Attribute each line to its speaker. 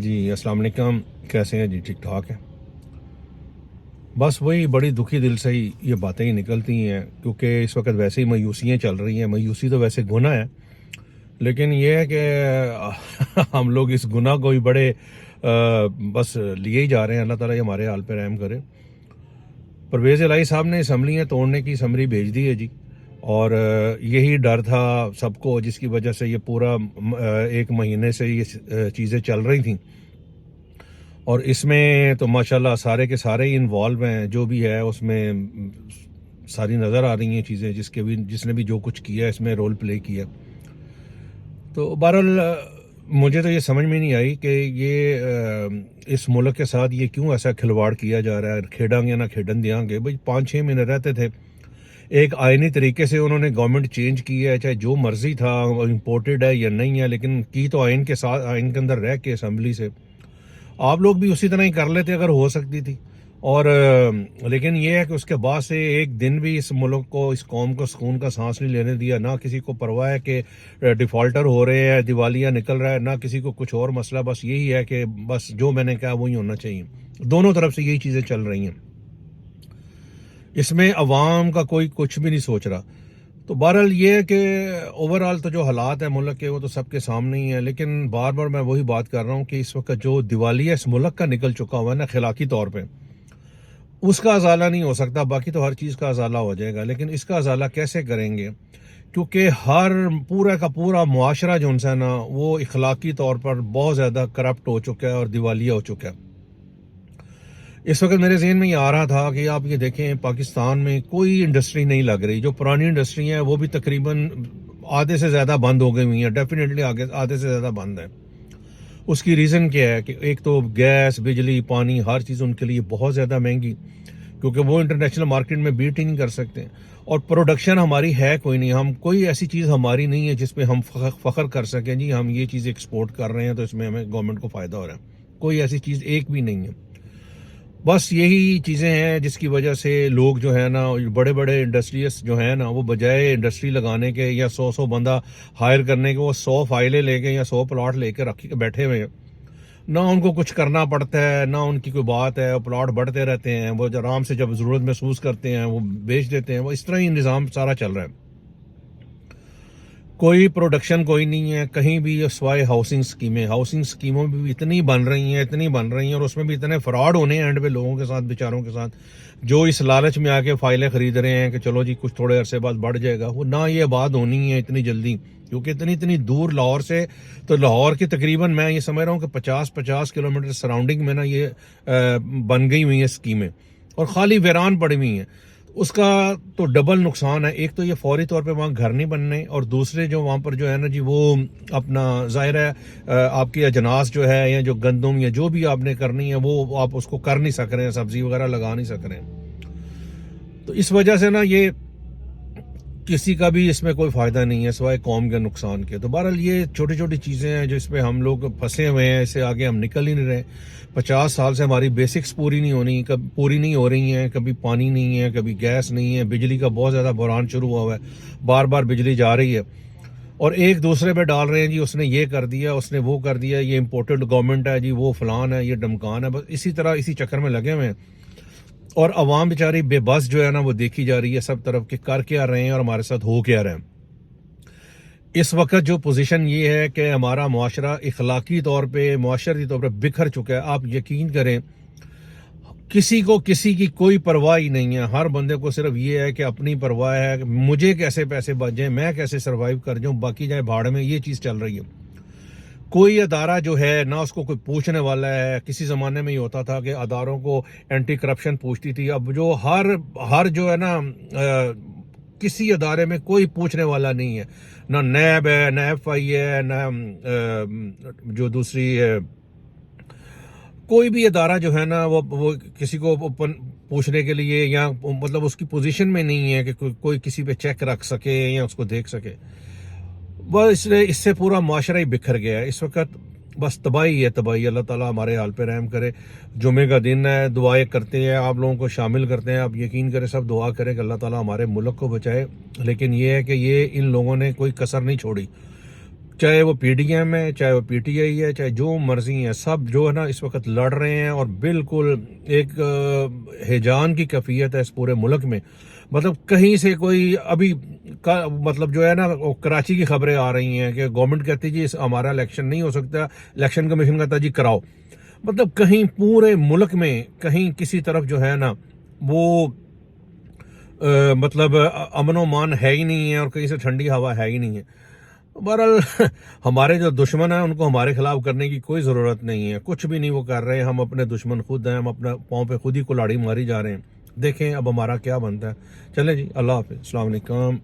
Speaker 1: جی السلام علیکم، کیسے ہیں؟ جی ٹھیک ٹھاک ہے۔ بس وہی بڑی دکھی دل سے ہی یہ باتیں ہی نکلتی ہیں، کیونکہ اس وقت ویسے ہی مایوسیاں چل رہی ہیں۔ مایوسی تو ویسے گناہ ہے، لیکن یہ ہے کہ ہم لوگ اس گناہ کو ہی بڑے بس لیے ہی جا رہے ہیں۔ اللہ تعالیٰ ہمارے حال پہ رحم کرے۔ پرویز الہی صاحب نے اسمبلیاں توڑنے کی سمری بھیج دی ہے جی، اور یہی ڈر تھا سب کو، جس کی وجہ سے یہ پورا ایک مہینے سے یہ چیزیں چل رہی تھیں، اور اس میں تو ماشاءاللہ سارے کے سارے ہی انوالو ہیں۔ جو بھی ہے اس میں ساری نظر آ رہی ہیں چیزیں، جس نے بھی جو کچھ کیا اس میں رول پلے کیا۔ تو بہرحال مجھے تو یہ سمجھ میں نہیں آئی کہ یہ اس ملک کے ساتھ یہ کیوں ایسا کھلواڑ کیا جا رہا ہے۔ کھیڑیں گے نہ کھیڈن دیاں گے بھائی، 5-6 مہینے رہتے تھے، ایک آئینی طریقے سے انہوں نے گورنمنٹ چینج کی ہے، چاہے جو مرضی تھا، امپورٹڈ ہے یا نہیں ہے، لیکن کی تو آئین کے ساتھ، آئین کے اندر رہ کے اسمبلی سے آپ لوگ بھی اسی طرح ہی کر لیتے اگر ہو سکتی تھی۔ اور لیکن یہ ہے کہ اس کے بعد سے ایک دن بھی اس ملک کو، اس قوم کو سکون کا سانس نہیں لینے دیا۔ نہ کسی کو پرواہ ہے کہ ڈیفالٹر ہو رہے ہیں، دیوالیہ نکل رہا ہے، نہ کسی کو کچھ اور مسئلہ۔ بس یہی ہے کہ بس جو میں نے کہا وہی ہونا چاہیے۔ دونوں طرف سے یہی چیزیں چل رہی ہیں، اس میں عوام کا کوئی کچھ بھی نہیں سوچ رہا۔ تو بہرحال یہ ہے کہ اوورآل تو جو حالات ہیں ملک کے وہ تو سب کے سامنے ہی ہیں، لیکن بار بار میں وہی بات کر رہا ہوں کہ اس وقت جو دیوالیہ اس ملک کا نکل چکا ہوا ہے نا اخلاقی طور پہ، اس کا ازالہ نہیں ہو سکتا۔ باقی تو ہر چیز کا ازالہ ہو جائے گا، لیکن اس کا ازالہ کیسے کریں گے؟ کیونکہ ہر پورا کا پورا معاشرہ جو ہے نا وہ اخلاقی طور پر بہت زیادہ کرپٹ ہو چکا ہے اور دیوالیہ ہو چکا ہے۔ اس وقت میرے ذہن میں یہ آ رہا تھا کہ آپ یہ دیکھیں پاکستان میں کوئی انڈسٹری نہیں لگ رہی۔ جو پرانی انڈسٹری ہیں وہ بھی تقریباً آدھے سے زیادہ بند ہو گئی ہوئی ہیں، ڈیفینیٹلی آدھے سے زیادہ بند ہے۔ اس کی ریزن کیا ہے کہ ایک تو گیس، بجلی، پانی، ہر چیز ان کے لیے بہت زیادہ مہنگی، کیونکہ وہ انٹرنیشنل مارکیٹ میں بیٹ ہی نہیں کر سکتے۔ اور پروڈکشن ہماری ہے کوئی نہیں، ہم کوئی ایسی چیز ہماری نہیں ہے جس پہ ہم فخر کر سکیں جی ہم یہ چیز ایکسپورٹ کر رہے ہیں تو اس میں ہمیں گورنمنٹ کو فائدہ ہو رہا ہے۔ کوئی ایسی چیز ایک بھی نہیں ہے۔ بس یہی چیزیں ہیں جس کی وجہ سے لوگ جو ہے نا، بڑے بڑے انڈسٹریز جو ہیں نا، وہ بجائے انڈسٹری لگانے کے یا 100 بندہ ہائر کرنے کے، وہ 100 فائلیں لے کے یا 100 پلاٹ لے کے رکھ کے بیٹھے ہوئے ہیں۔ نہ ان کو کچھ کرنا پڑتا ہے، نہ ان کی کوئی بات ہے، پلاٹ بڑھتے رہتے ہیں، وہ آرام سے جب ضرورت محسوس کرتے ہیں وہ بیچ دیتے ہیں۔ وہ اس طرح ہی نظام سارا چل رہا ہے، کوئی پروڈکشن کوئی نہیں ہے کہیں بھی، سوائے ہاؤسنگ اسکیموں بھی اتنی بن رہی ہیں اور اس میں بھی اتنے فراڈ ہونے ہیں اینڈ پہ لوگوں کے ساتھ، بیچاروں کے ساتھ، جو اس لالچ میں آ کے فائلیں خرید رہے ہیں کہ چلو جی کچھ تھوڑے عرصے بعد بڑھ جائے گا۔ وہ نہ یہ آباد ہونی ہے اتنی جلدی، کیونکہ اتنی دور لاہور سے، تو لاہور کی تقریباً میں یہ سمجھ رہا ہوں کہ 50 کلومیٹر سراؤنڈنگ میں نا یہ بن گئی ہوئی ہیں اسکیمیں، اور خالی ویران پڑی ہوئی ہیں۔ اس کا تو ڈبل نقصان ہے، ایک تو یہ فوری طور پہ وہاں گھر نہیں بننے، اور دوسرے جو وہاں پر جو ہے نا جی وہ اپنا ظاہر ہے آپ کی اجناس جو ہے یا جو گندم یا جو بھی آپ نے کرنی ہے وہ آپ اس کو کر نہیں سک رہے ہیں، سبزی وغیرہ لگا نہیں سک رہے ہیں۔ تو اس وجہ سے نا یہ کسی کا بھی اس میں کوئی فائدہ نہیں ہے سوائے قوم کے نقصان کے۔ تو بہرحال یہ چھوٹی چھوٹی چیزیں ہیں جو اس پہ ہم لوگ پھنسے ہوئے ہیں، اس سے آگے ہم نکل ہی نہیں رہے۔ 50 سال سے ہماری بیسکس پوری نہیں ہو رہی ہیں، کبھی پانی نہیں ہے، کبھی گیس نہیں ہے، بجلی کا بہت زیادہ بحران شروع ہوا ہے، بار بار بجلی جا رہی ہے، اور ایک دوسرے پہ ڈال رہے ہیں جی اس نے یہ کر دیا، اس نے وہ کر دیا، یہ امپورٹڈ گورنمنٹ ہے جی، وہ فلان ہے، یہ ڈمکان ہے۔ بس اسی طرح اسی چکر میں لگے ہوئے ہیں، اور عوام بیچاری بے بس جو ہے نا وہ دیکھی جا رہی ہے سب طرف کہ کر کیا رہے ہیں اور ہمارے ساتھ ہو کیا رہے ہیں۔ اس وقت جو پوزیشن یہ ہے کہ ہمارا معاشرہ اخلاقی طور پہ، معاشرتی طور پہ بکھر چکا ہے۔ آپ یقین کریں کسی کو کسی کی کوئی پرواہ ہی نہیں ہے، ہر بندے کو صرف یہ ہے کہ اپنی پرواہ ہے کہ مجھے کیسے پیسے بچ جائیں، میں کیسے سروائیو کر جاؤں، باقی جائے بھاڑ میں، یہ چیز چل رہی ہے۔ کوئی ادارہ جو ہے نہ اس کو کوئی پوچھنے والا ہے۔ کسی زمانے میں یہ ہوتا تھا کہ اداروں کو اینٹی کرپشن پوچھتی تھی، اب جو ہر جو ہے نا کسی ادارے میں کوئی پوچھنے والا نہیں ہے، نہ نیب ہے، نہ ایف آئی ہے، نہ جو دوسری کوئی بھی ادارہ جو ہے نا وہ کسی کو پوچھنے کے لیے، یا مطلب اس کی پوزیشن میں نہیں ہے کہ کوئی کسی پہ چیک رکھ سکے یا اس کو دیکھ سکے۔ بس اس سے پورا معاشرہ ہی بکھر گیا ہے اس وقت، بس تباہی ہے تباہی۔ اللہ تعالیٰ ہمارے حال پہ رحم کرے۔ جمعے کا دن ہے، دعائیں کرتے ہیں، آپ لوگوں کو شامل کرتے ہیں، آپ یقین کریں سب دعا کریں کہ اللہ تعالیٰ ہمارے ملک کو بچائے۔ لیکن یہ ہے کہ یہ ان لوگوں نے کوئی کسر نہیں چھوڑی، چاہے وہ پی ڈی ایم ہے، چاہے وہ پی ٹی آئی ہے، چاہے جو مرضی ہیں، سب جو ہے نا اس وقت لڑ رہے ہیں، اور بالکل ایک ہیجان کی کیفیت ہے اس پورے ملک میں. مطلب کہیں سے کوئی ابھی مطلب جو ہے نا وہ کراچی کی خبریں آ رہی ہیں کہ گورنمنٹ کہتی جی ہمارا الیکشن نہیں ہو سکتا، الیکشن کمیشن کہتا جی کراؤ. مطلب کہیں پورے ملک میں کہیں کسی طرف جو ہے نا وہ مطلب امن و مان ہے ہی نہیں ہے، اور کہیں سے ٹھنڈی ہوا ہے ہی نہیں ہے. بہرحال ہمارے جو دشمن ہیں ان کو ہمارے خلاف کرنے کی کوئی ضرورت نہیں ہے، کچھ بھی نہیں وہ کر رہے ہیں. ہم اپنے دشمن خود ہیں، ہم اپنے پاؤں پہ خود ہی کلاڑی ماری جا رہے ہیں. دیکھیں اب ہمارا کیا بنتا ہے. چلیں جی، اللہ حافظ، السلام علیکم.